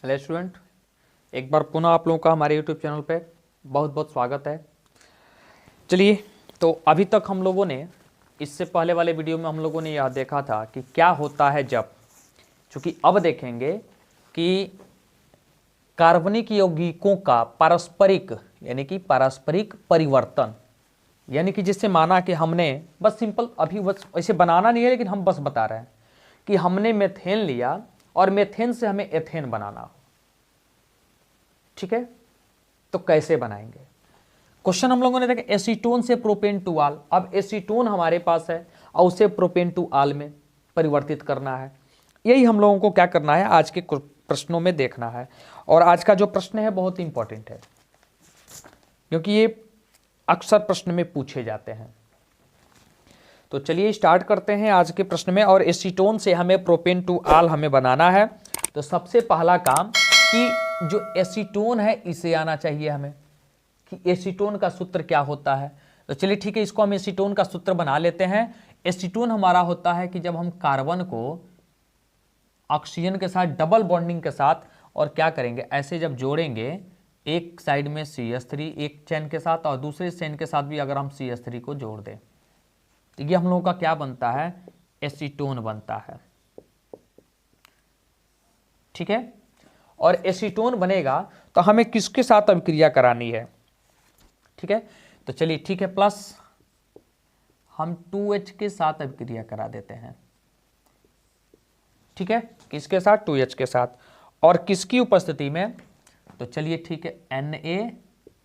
Hello student, एक बार पुनः आप लोगों का हमारे यूट्यूब चैनल पे बहुत बहुत स्वागत है। चलिए, तो अभी तक हम लोगों ने इससे पहले वाले वीडियो में हम लोगों ने यह देखा था कि क्या होता है जब, चूँकि अब देखेंगे कि कार्बनिक यौगिकों का पारस्परिक यानी कि पारस्परिक परिवर्तन, यानी कि जिससे माना कि हमने बस सिंपल अभी बस ऐसे बनाना नहीं है, लेकिन हम बस बता रहे हैं कि हमने मेथेन लिया और मेथेन से हमें एथेन बनाना हो। ठीक है, तो कैसे बनाएंगे? क्वेश्चन हम लोगों ने देखा एसीटोन से प्रोपेन टू आल। अब एसीटोन हमारे पास है और उसे प्रोपेन टू आल में परिवर्तित करना है। यही हम लोगों को क्या करना है, आज के प्रश्नों में देखना है। और आज का जो प्रश्न है बहुत इंपॉर्टेंट है, क्योंकि ये अक्सर प्रश्न में पूछे जाते हैं। तो चलिए स्टार्ट करते हैं आज के प्रश्न में। और एसीटोन से हमें प्रोपेन टू आल हमें बनाना है। तो सबसे पहला काम कि जो एसीटोन है इसे आना चाहिए हमें कि एसीटोन का सूत्र क्या होता है। तो चलिए ठीक है, इसको हम एसीटोन का सूत्र बना लेते हैं। एसीटोन हमारा होता है कि जब हम कार्बन को ऑक्सीजन के साथ डबल बॉन्डिंग के साथ और क्या करेंगे, ऐसे जब जोड़ेंगे, एक साइड में CH3 एक चेन के साथ और दूसरे चेन के साथ भी अगर हम CH3 को जोड़ दें तो ये हम लोगों का क्या बनता है, एसीटोन बनता है। ठीक है, और एसीटोन बनेगा तो हमें किसके साथ अभिक्रिया करानी है? ठीक है, तो चलिए ठीक है, प्लस हम 2H के साथ अभिक्रिया करा देते हैं। ठीक है, किसके साथ? 2H के साथ। और किसकी उपस्थिति में? तो चलिए ठीक है, Na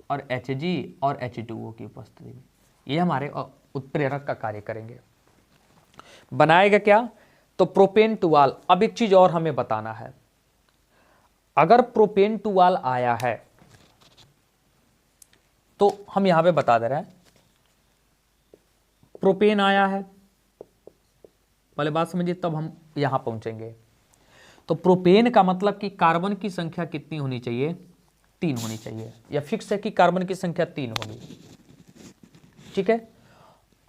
और Hg और H2O की उपस्थिति में ये हमारे उत्प्रेरक का कार्य करेंगे। बनाएगा क्या? तो प्रोपेन टू आल। अब एक चीज और हमें बताना है, अगर प्रोपेन टू आल आया है तो हम यहां पे बता दे रहे हैं प्रोपेन आया है, पहले बात समझिए तब हम यहां पहुंचेंगे। तो प्रोपेन का मतलब कि कार्बन की संख्या कितनी होनी चाहिए? 3 होनी चाहिए, या फिक्स है कि कार्बन की संख्या 3 होगी। ठीक है,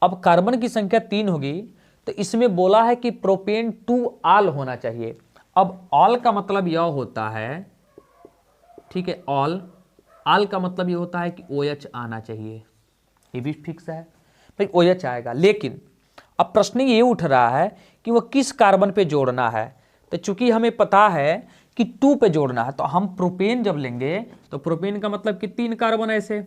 अब कार्बन की संख्या 3 होगी तो इसमें बोला है कि प्रोपेन टू आल होना चाहिए। अब ऑल का मतलब यह होता है, ठीक है, ऑल आल का मतलब यह होता है कि OH आना चाहिए, ये भी फिक्स है भाई, OH आएगा। लेकिन अब प्रश्न ये उठ रहा है कि वह किस कार्बन पे जोड़ना है। तो चूंकि हमें पता है कि 2 पे जोड़ना है, तो हम प्रोपेन जब लेंगे तो प्रोपेन का मतलब कि 3 कार्बन ऐसे।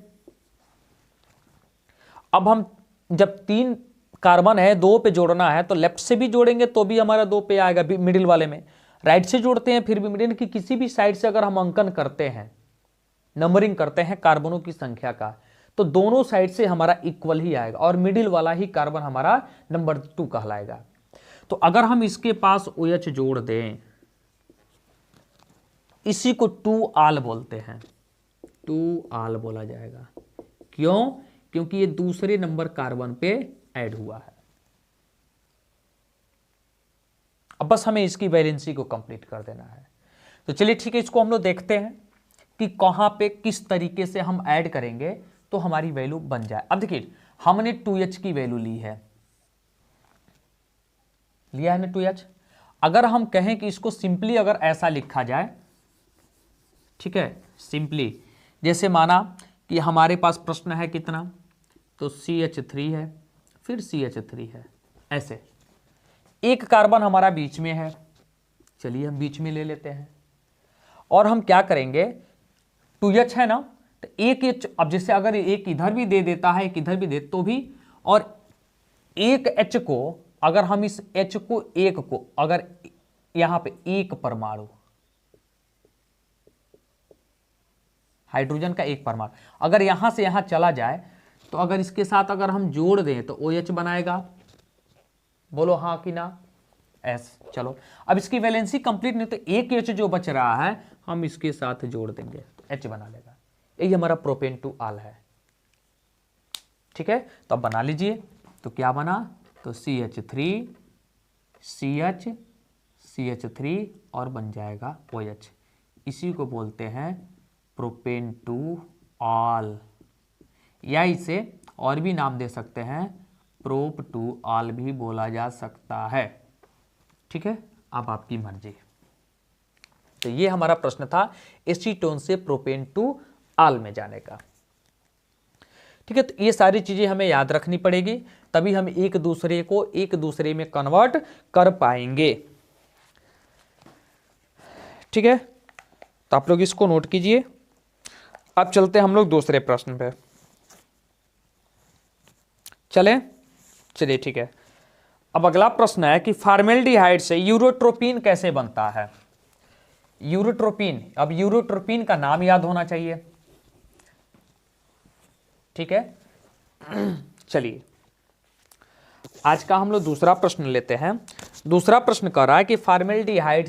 अब हम जब 3 कार्बन है 2 पे जोड़ना है तो लेफ्ट से भी जोड़ेंगे तो भी हमारा 2 पे आएगा, मिडिल वाले में। राइट से जोड़ते हैं फिर भी मिडिल की किसी भी साइड से अगर हम अंकन करते हैं, नंबरिंग करते हैं कार्बनों की संख्या का, तो दोनों साइड से हमारा इक्वल ही आएगा और मिडिल वाला ही कार्बन हमारा नंबर 2 कहलाएगा। तो अगर हम इसके पास OH जोड़ दें, इसी को 2 आल बोलते हैं, 2 आल बोला जाएगा। क्यों? क्योंकि ये दूसरे नंबर कार्बन पे ऐड हुआ है। अब बस हमें इसकी वैलेंसी को कंप्लीट कर देना है। तो चलिए ठीक है, इसको हम लोग देखते हैं कि कहां पे किस तरीके से हम ऐड करेंगे तो हमारी वैल्यू बन जाए। अब देखिए, हमने 2H की वैल्यू ली है, लिया है ना 2H। अगर हम कहें कि इसको सिंपली अगर ऐसा लिखा जाए, ठीक है, सिंपली जैसे माना कि हमारे पास प्रश्न है कितना, तो CH3 है फिर CH3 है, ऐसे एक कार्बन हमारा बीच में है, चलिए हम बीच में ले लेते हैं। और हम क्या करेंगे, 2H है ना, तो एक H, अब जैसे अगर एक इधर भी दे देता है एक इधर भी दे तो भी, और एक H को अगर हम इस H को एक को अगर यहां पे एक परमाणु हाइड्रोजन का एक परमाणु अगर यहां से यहां चला जाए तो अगर इसके साथ अगर हम जोड़ दें तो OH बनाएगा, बोलो हाँ कि ना? S। चलो अब इसकी वैलेंसी कंप्लीट नहीं, तो एक H जो बच रहा है हम इसके साथ जोड़ देंगे तो H बना लेगा। यही हमारा प्रोपेन टू आल है। ठीक है, तो अब बना लीजिए। तो क्या बना, तो CH3 CH CH3 और बन जाएगा OH। इसी को बोलते हैं प्रोपेन टू आल, या इसे और भी नाम दे सकते हैं, प्रोप टू आल भी बोला जा सकता है। ठीक है, अब आपकी मर्जी। तो ये हमारा प्रश्न था एसीटोन से प्रोपेन टू आल में जाने का। ठीक है, तो ये सारी चीजें हमें याद रखनी पड़ेगी, तभी हम एक दूसरे को एक दूसरे में कन्वर्ट कर पाएंगे। ठीक है, तो आप लोग इसको नोट कीजिए। अब चलते हैं हम लोग दूसरे प्रश्न पे। चलिए ठीक है। अब अगला प्रश्न है कि फॉर्मेल्डिहाइड से यूरोट्रोपिन कैसे बनता है। यूरोट्रोपिन, अब यूरोट्रोपिन का नाम याद होना चाहिए। ठीक है, चलिए आज का हम लोग दूसरा प्रश्न लेते हैं। दूसरा प्रश्न कह रहा है कि फॉर्मेल्डिहाइड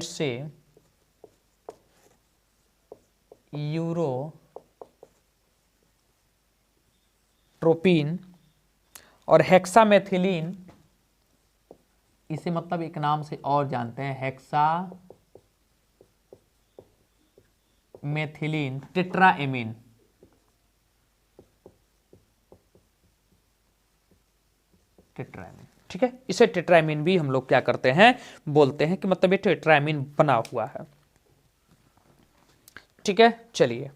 से यूरोट्रोपिन और हेक्सामेथिलीन, इसे मतलब एक नाम से और जानते हैं हेक्सामेथिलीन टेट्राएमीन। ठीक है, इसे टेट्राएमीन भी हम लोग क्या करते हैं, बोलते हैं कि मतलब ये टेट्राएमीन बना हुआ है। ठीक है, चलिए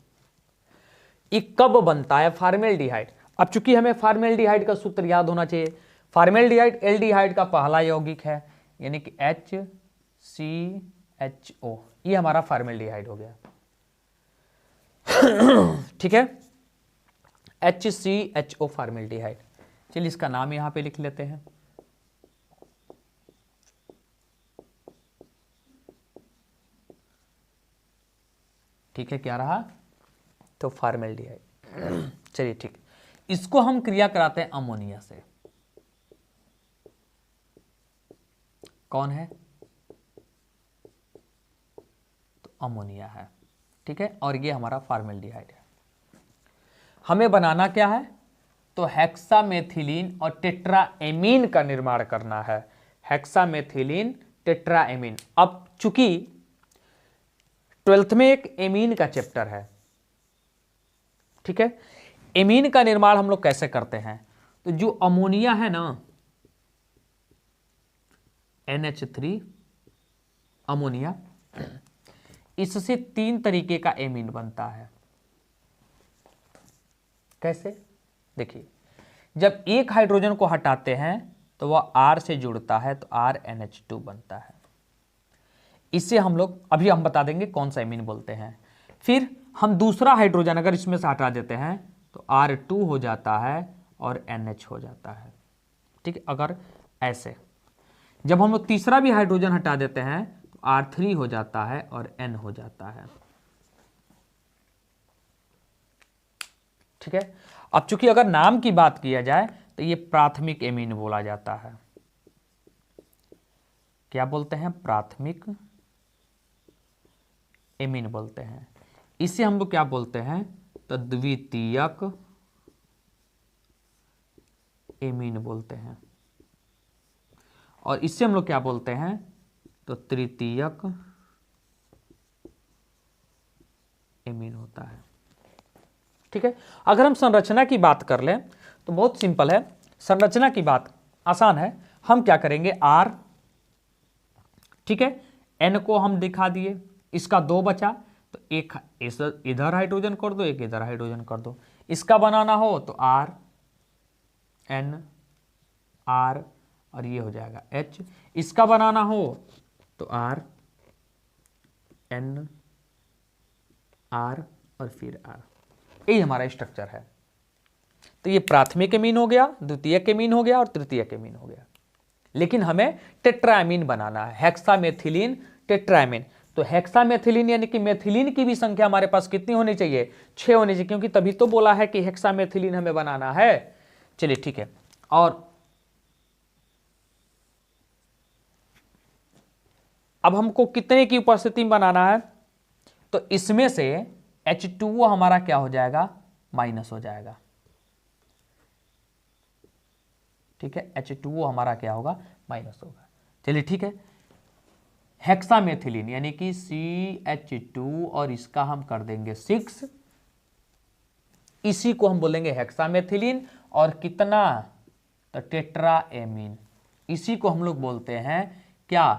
ये कब बनता है फॉर्मेल्डिहाइड। अब चूंकि हमें फॉर्मेल्डिहाइड का सूत्र याद होना चाहिए। फॉर्मेल्डिहाइड एल्डिहाइड का पहला यौगिक है, यानी कि HCHO, ये हमारा फॉर्मेल्डिहाइड हो गया। ठीक है, HCHO फॉर्मेल्डिहाइड। चलिए इसका नाम यहां पे लिख लेते हैं। ठीक है, क्या रहा, तो फॉर्मेल्डिहाइड। चलिए ठीक, इसको हम क्रिया कराते हैं अमोनिया से। कौन है, तो अमोनिया है। ठीक है, और ये हमारा फॉर्मेल्डिहाइड है। हमें बनाना क्या है, तो हेक्सामेथिलीन और टेट्राएमीन का निर्माण करना है। Hexamethylene tetraammine. अब चूंकि 12th में एक एमीन का चैप्टर है, ठीक है, एमीन का निर्माण हम लोग कैसे करते हैं, तो जो अमोनिया है ना, NH3 अमोनिया, इससे 3 तरीके का एमीन बनता है। कैसे, देखिए, जब एक हाइड्रोजन को हटाते हैं तो वह R से जुड़ता है, तो RNH2 बनता है। इससे हम लोग अभी हम बता देंगे कौन सा एमीन बोलते हैं। फिर हम दूसरा हाइड्रोजन अगर इसमें से हटा देते हैं तो R2 हो जाता है और NH हो जाता है। ठीक है, अगर ऐसे जब हम लोग तीसरा भी हाइड्रोजन हटा देते हैं तो R3 हो जाता है और N हो जाता है। ठीक है, अब चूंकि अगर नाम की बात किया जाए तो ये प्राथमिक एमीन बोला जाता है। क्या बोलते हैं, प्राथमिक एमीन बोलते हैं। इसे हम लोग क्या बोलते हैं, तो द्वितीयक एमीन बोलते हैं। और इससे हम लोग क्या बोलते हैं, तो तृतीयक एमीन होता है। ठीक है, अगर हम संरचना की बात कर लें तो बहुत सिंपल है, संरचना की बात आसान है। हम क्या करेंगे, R, ठीक है, N को हम दिखा दिए, इसका 2 बचा, तो एक इधर हाइड्रोजन कर दो, एक इधर हाइड्रोजन कर दो। इसका बनाना हो तो R N R और ये हो जाएगा H। इसका बनाना हो तो R N R और फिर R, यही हमारा स्ट्रक्चर है। तो ये प्राथमिक एमीन हो गया, द्वितीयक एमीन हो गया और तृतीयक एमीन हो गया। लेकिन हमें टेट्राएमीन बनाना है, हेक्सामेथिलीन टेट्राएमीन। तो हेक्सामेथिलीन यानी कि मेथिलीन की भी संख्या हमारे पास कितनी होनी चाहिए, 6 होनी चाहिए, क्योंकि तभी तो बोला है कि हेक्सामेथिलीन हमें बनाना है। चलिए ठीक है, और अब हमको कितने की उपस्थिति में बनाना है, तो इसमें से H2O हमारा क्या हो जाएगा, माइनस हो जाएगा। ठीक है, H2O हमारा क्या होगा, माइनस होगा। चलिए ठीक है, हेक्सामेथिलीन यानी कि CH2 और इसका हम कर देंगे 6, इसी को हम बोलेंगे हेक्सामेथिलीन और कितना, तो टेट्राएमीन। इसी को हम लोग बोलते हैं क्या,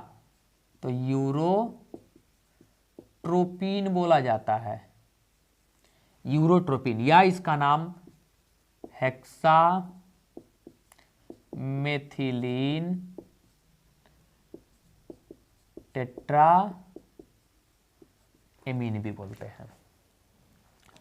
तो यूरोट्रोपिन बोला जाता है, यूरोट्रोपिन, या इसका नाम हेक्सा मेथिलीन टेट्राएमीन भी बोलते हैं।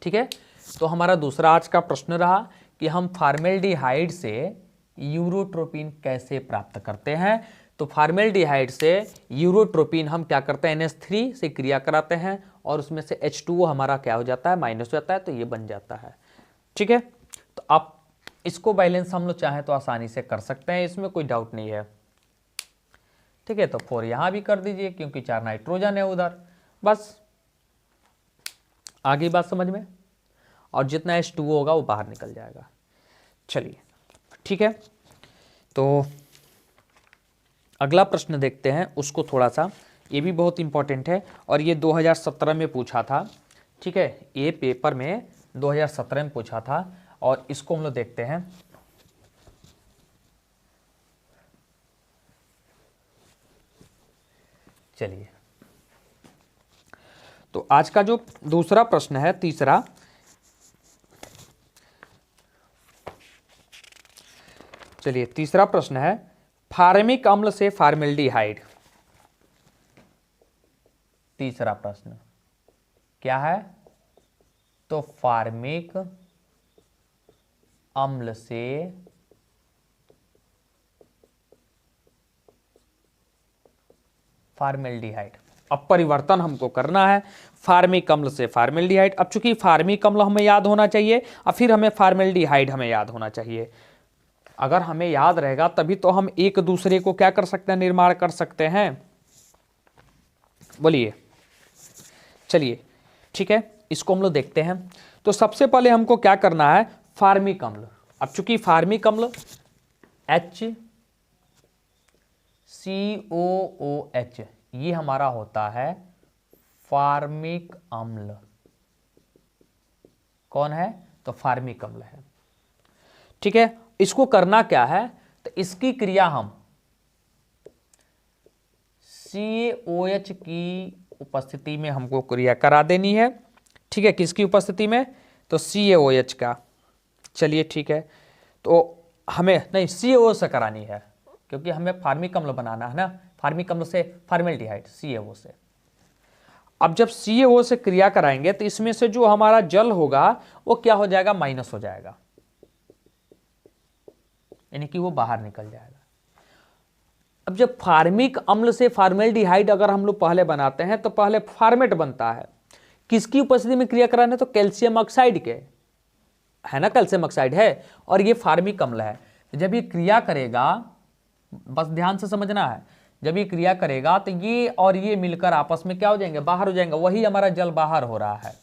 ठीक है, तो हमारा दूसरा आज का प्रश्न रहा कि हम फॉर्मेल्डिहाइड से यूरोट्रोपिन कैसे प्राप्त करते हैं। तो फॉर्मेल्डिहाइड से यूरोट्रोपिन हम क्या करते हैं, NH3 से क्रिया कराते हैं और उसमें से H2O हमारा क्या हो जाता है, माइनस हो जाता है, तो ये बन जाता है। ठीक है, तो आप इसको बैलेंस हम लोग चाहें तो आसानी से कर सकते हैं, इसमें कोई डाउट नहीं है। ठीक है, तो 4 यहां भी कर दीजिए क्योंकि 4 नाइट्रोजन है उधर, बस आगे बात समझ में, और जितना H2O होगा वो बाहर निकल जाएगा। चलिए ठीक है, तो अगला प्रश्न देखते हैं, उसको थोड़ा सा, ये भी बहुत इंपॉर्टेंट है और ये 2017 में पूछा था। ठीक है, ये पेपर में 2017 में पूछा था और इसको हम लोग देखते हैं। चलिए, तो आज का जो दूसरा प्रश्न है, तीसरा, चलिए तीसरा प्रश्न है, फार्मिक अम्ल से फॉर्मेल्डिहाइड। तीसरा प्रश्न क्या है, तो फार्मिक अम्ल से फॉर्मेल्डिहाइड। अब परिवर्तन हमको करना है, फार्मिक अम्ल से फॉर्मेल्डिहाइड। अब चूंकि फार्मिक अम्ल हमें याद होना चाहिए और फिर हमें फॉर्मेल्डिहाइड हमें याद होना चाहिए। अगर हमें याद रहेगा तभी तो हम एक दूसरे को क्या कर सकते हैं, निर्माण कर सकते हैं। बोलिए, चलिए ठीक है, इसको हम लोग देखते हैं। तो सबसे पहले हमको क्या करना है, फार्मिक अम्ल। अब चूंकि फार्मिक अम्ल HCOOH ये हमारा होता है फार्मिक अम्ल। कौन है, तो फार्मिक अम्ल है। ठीक है, इसको करना क्या है, तो इसकी क्रिया हम CaOH की उपस्थिति में हमको क्रिया करा देनी है। ठीक है, किसकी उपस्थिति में, तो CaOH का। चलिए ठीक है, तो हमें नहीं CaO से करानी है क्योंकि हमें फार्मिक अम्ल बनाना है ना, फार्मिक अम्ल से फॉर्मेल्डिहाइड, CaO से। अब जब CaO से क्रिया कराएंगे तो इसमें से जो हमारा जल होगा वो क्या हो जाएगा, माइनस हो जाएगा, यानी कि वो बाहर निकल जाएगा। अब जब फार्मिक अम्ल से फॉर्मेल्डिहाइड अगर हम लोग पहले बनाते हैं तो पहले फॉर्मेट बनता है, किसकी उपस्थिति में क्रिया कराना है, तो कैल्शियम ऑक्साइड के, है ना, कैल्शियम ऑक्साइड है और ये फार्मिक अम्ल है। जब ये क्रिया करेगा, बस ध्यान से समझना है, जब ये क्रिया करेगा तो ये और ये मिलकर आपस में क्या हो जाएंगे, बाहर हो जाएंगे। वही हमारा जल बाहर हो रहा है,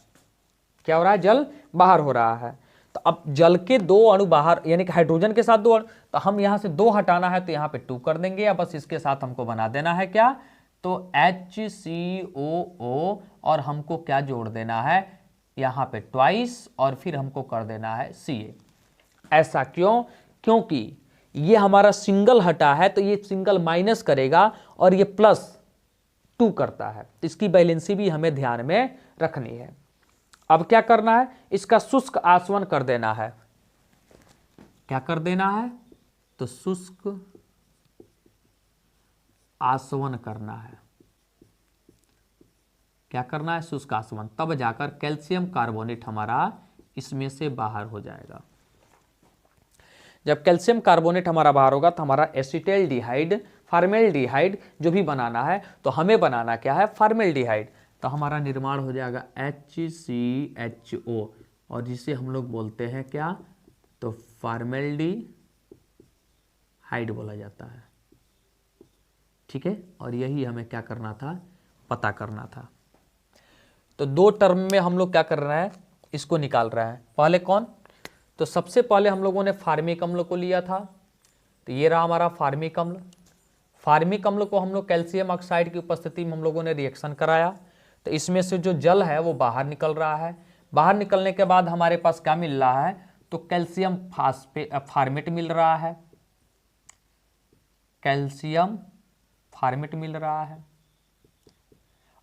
क्या हो रहा है, जल बाहर हो रहा है। तो अब जल के 2 अणु बाहर, यानी कि हाइड्रोजन के साथ 2 अणु, तो हम यहां से 2 हटाना है तो यहां पे 2 कर देंगे, या बस इसके साथ हमको बना देना है क्या, तो HCOO और हमको क्या जोड़ देना है यहां पे ट्वाइस और फिर हमको कर देना है Ca। ऐसा क्यों, क्योंकि ये हमारा सिंगल हटा है तो ये सिंगल माइनस करेगा और ये +2 करता है, तो इसकी बैलेंसी भी हमें ध्यान में रखनी है। अब क्या करना है, इसका शुष्क आसवन कर देना है। क्या कर देना है, तो शुष्क आसवन करना है। क्या करना है, शुष्क आसवन, तब जाकर कैल्शियम कार्बोनेट हमारा इसमें से बाहर हो जाएगा। जब कैल्शियम कार्बोनेट हमारा बाहर होगा तो हमारा एसिटाल्डिहाइड, फॉर्मेल्डिहाइड जो भी बनाना है, तो हमें बनाना क्या है, फॉर्मेल्डिहाइड। तो हमारा निर्माण हो जाएगा HCHO और जिसे हम लोग बोलते हैं क्या, तो फॉर्मेल्डिहाइड बोला जाता है। ठीक है, और यही हमें क्या करना था, पता करना था। तो 2 टर्म में हम लोग क्या कर रहे हैं, इसको निकाल रहे हैं। पहले कौन, तो सबसे पहले हम लोगों ने फार्मिक अम्ल को लिया था, तो ये रहा हमारा फार्मिक अम्ल। फार्मिक अम्ल को हम लोग कैल्शियम ऑक्साइड की उपस्थिति में हम लोगों ने रिएक्शन कराया, तो इसमें से जो जल है वो बाहर निकल रहा है। बाहर निकलने के बाद हमारे पास क्या मिल रहा है, तो कैल्शियम फॉर्मेट मिल रहा है, कैल्शियम फॉर्मेट मिल रहा है।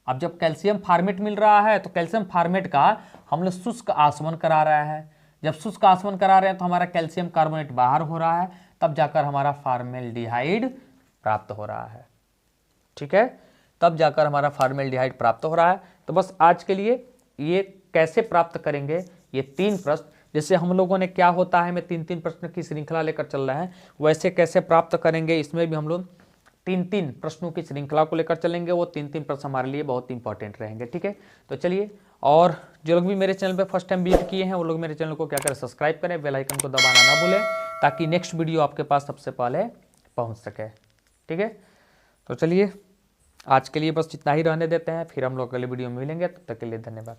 अब जब कैल्शियम फॉर्मेट मिल रहा है तो कैल्शियम फॉर्मेट का हम लोग शुष्क आसवन करा रहे हैं। जब शुष्क आसवन करा रहे हैं तो हमारा कैल्शियम कार्बोनेट बाहर हो रहा है, तब जाकर हमारा फॉर्मेल्डिहाइड प्राप्त हो रहा है। ठीक है, तब जाकर हमारा फॉर्मेल्डिहाइड प्राप्त हो रहा है। तो बस आज के लिए ये कैसे प्राप्त करेंगे, ये 3 प्रश्न, जैसे हम लोगों ने क्या होता है, मैं 3-3 प्रश्न की श्रृंखला लेकर चल रहे हैं, वैसे कैसे प्राप्त करेंगे, इसमें भी हम लोग 3-3 प्रश्नों की श्रृंखला को लेकर चलेंगे। वो 3-3 प्रश्न हमारे लिए बहुत इंपॉर्टेंट रहेंगे। ठीक है, तो चलिए, और जो लोग भी मेरे चैनल पे फर्स्ट टाइम विजिट किए हैं वो लोग मेरे चैनल को क्या करें, सब्सक्राइब करें, बेल आइकन को दबाना ना भूलें, ताकि नेक्स्ट वीडियो आपके पास सबसे पहले पहुंच सके। ठीक है, तो चलिए आज के लिए बस इतना ही रहने देते हैं, फिर हम लोग अगले वीडियो में मिलेंगे, तब तक के लिए धन्यवाद।